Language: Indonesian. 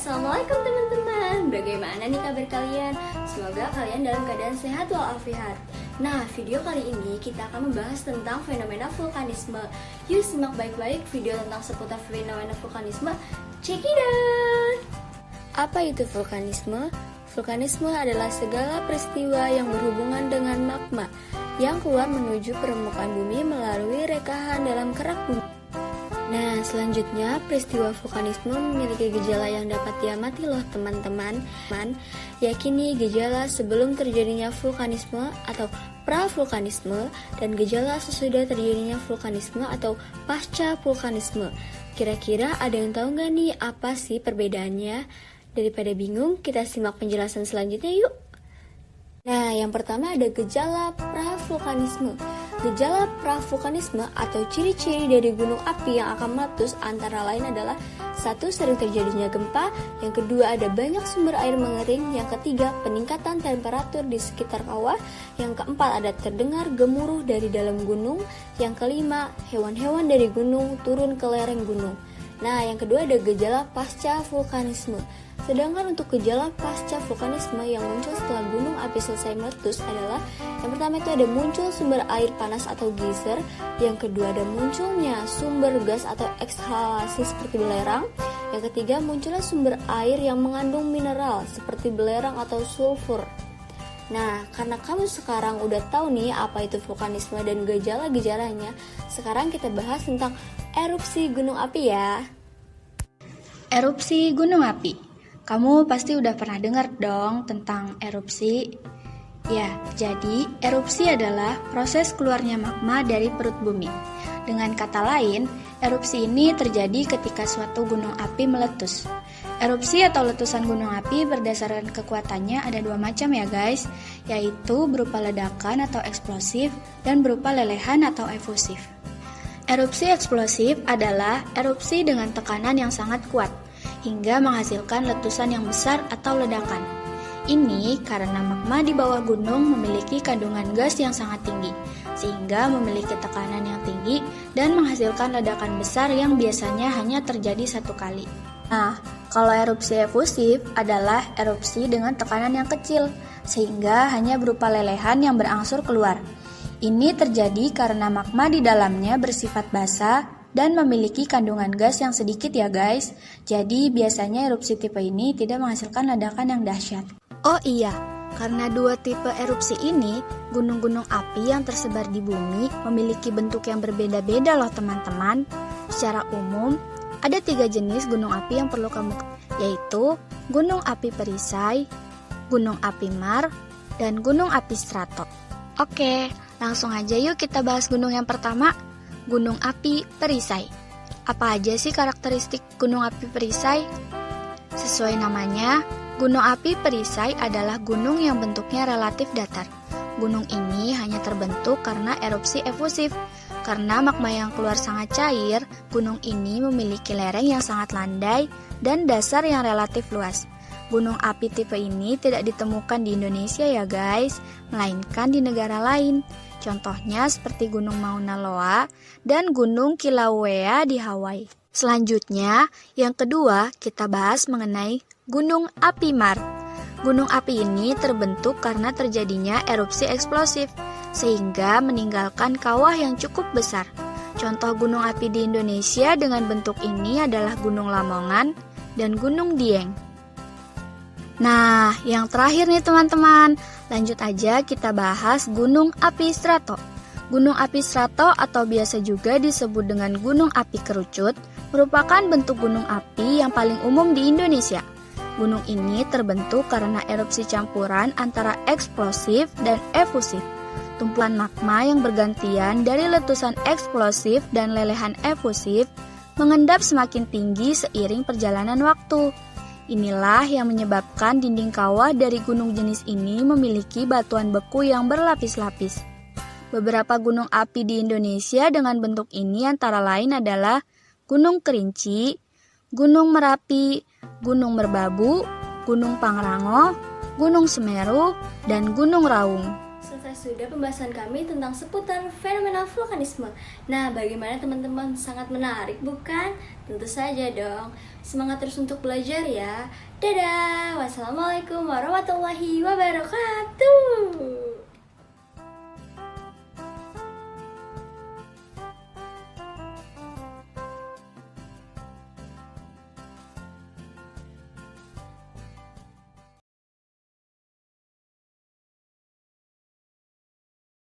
Assalamualaikum teman-teman. Bagaimana nih kabar kalian? Semoga kalian dalam keadaan sehat walafiat. Nah, video kali ini kita akan membahas tentang fenomena vulkanisme. Yuk simak baik-baik video tentang seputar fenomena vulkanisme. Check it out. Apa itu vulkanisme? Vulkanisme adalah segala peristiwa yang berhubungan dengan magma yang keluar menuju permukaan bumi melalui rekahan dalam kerak bumi. Nah, selanjutnya peristiwa vulkanisme memiliki gejala yang dapat diamati loh teman-teman. Yakini gejala sebelum terjadinya vulkanisme atau pra-vulkanisme dan gejala sesudah terjadinya vulkanisme atau pasca vulkanisme. Kira-kira ada yang tahu nggak nih apa sih perbedaannya? Daripada bingung, kita simak penjelasan selanjutnya yuk. Nah, yang pertama ada gejala pra-vulkanisme. Gejala pra-vulkanisme atau ciri-ciri dari gunung api yang akan meletus antara lain adalah: 1. Sering terjadinya gempa. Yang kedua, ada banyak sumber air mengering. Yang ketiga, peningkatan temperatur di sekitar kawah. Yang keempat, ada terdengar gemuruh dari dalam gunung. Yang kelima, hewan-hewan dari gunung turun ke lereng gunung. Nah, yang kedua ada gejala pasca vulkanisme. Sedangkan untuk gejala pasca vulkanisme yang muncul setelah gunung api selesai meletus adalah: yang pertama itu ada muncul sumber air panas atau geyser, yang kedua ada munculnya sumber gas atau ekshalasi seperti belerang, yang ketiga munculnya sumber air yang mengandung mineral seperti belerang atau sulfur. Nah, karena kamu sekarang udah tahu nih apa itu vulkanisme dan gejala-gejalanya, sekarang kita bahas tentang erupsi gunung api ya. Erupsi gunung api. Kamu pasti udah pernah dengar dong tentang erupsi. Ya, jadi erupsi adalah proses keluarnya magma dari perut bumi. Dengan kata lain, erupsi ini terjadi ketika suatu gunung api meletus. Erupsi atau letusan gunung api berdasarkan kekuatannya ada dua macam ya guys, yaitu berupa ledakan atau eksplosif dan berupa lelehan atau efusif. Erupsi eksplosif adalah erupsi dengan tekanan yang sangat kuat, hingga menghasilkan letusan yang besar atau ledakan. Ini karena magma di bawah gunung memiliki kandungan gas yang sangat tinggi, sehingga memiliki tekanan yang tinggi dan menghasilkan ledakan besar yang biasanya hanya terjadi satu kali. Nah, kalau erupsi efusif adalah erupsi dengan tekanan yang kecil, sehingga hanya berupa lelehan yang berangsur keluar. Ini terjadi karena magma di dalamnya bersifat basah dan memiliki kandungan gas yang sedikit ya guys. Jadi biasanya erupsi tipe ini tidak menghasilkan ledakan yang dahsyat. Oh iya, karena dua tipe erupsi ini, gunung-gunung api yang tersebar di bumi memiliki bentuk yang berbeda-beda loh teman-teman. Secara umum, ada 3 jenis gunung api yang perlu kamu yaitu gunung api perisai, gunung api mar, dan gunung api strato. Oke, langsung aja yuk kita bahas gunung yang pertama, gunung api perisai. Apa aja sih karakteristik gunung api perisai? Sesuai namanya, gunung api perisai adalah gunung yang bentuknya relatif datar. Gunung ini hanya terbentuk karena erupsi efusif. Karena magma yang keluar sangat cair, gunung ini memiliki lereng yang sangat landai dan dasar yang relatif luas. Gunung api tipe ini tidak ditemukan di Indonesia ya guys, melainkan di negara lain. Contohnya seperti Gunung Mauna Loa dan Gunung Kilauea di Hawaii. Selanjutnya, yang kedua kita bahas mengenai Gunung Api Mar. Gunung api ini terbentuk karena terjadinya erupsi eksplosif, sehingga meninggalkan kawah yang cukup besar. Contoh gunung api di Indonesia dengan bentuk ini adalah Gunung Lamongan dan Gunung Dieng. Nah, yang terakhir nih teman-teman, lanjut aja kita bahas gunung api strato. Gunung api strato atau biasa juga disebut dengan gunung api kerucut, merupakan bentuk gunung api yang paling umum di Indonesia. Gunung ini terbentuk karena erupsi campuran antara eksplosif dan efusif. Tumpukan magma yang bergantian dari letusan eksplosif dan lelehan efusif mengendap semakin tinggi seiring perjalanan waktu. Inilah yang menyebabkan dinding kawah dari gunung jenis ini memiliki batuan beku yang berlapis-lapis. Beberapa gunung api di Indonesia dengan bentuk ini antara lain adalah Gunung Kerinci, Gunung Merapi, Gunung Merbabu, Gunung Pangrango, Gunung Semeru, dan Gunung Raung. selesai sudah pembahasan kami tentang seputar fenomena vulkanisme. Nah, bagaimana teman-teman? Sangat menarik, bukan? Tentu saja dong. Semangat terus untuk belajar ya. Dadah. Wassalamualaikum warahmatullahi wabarakatuh.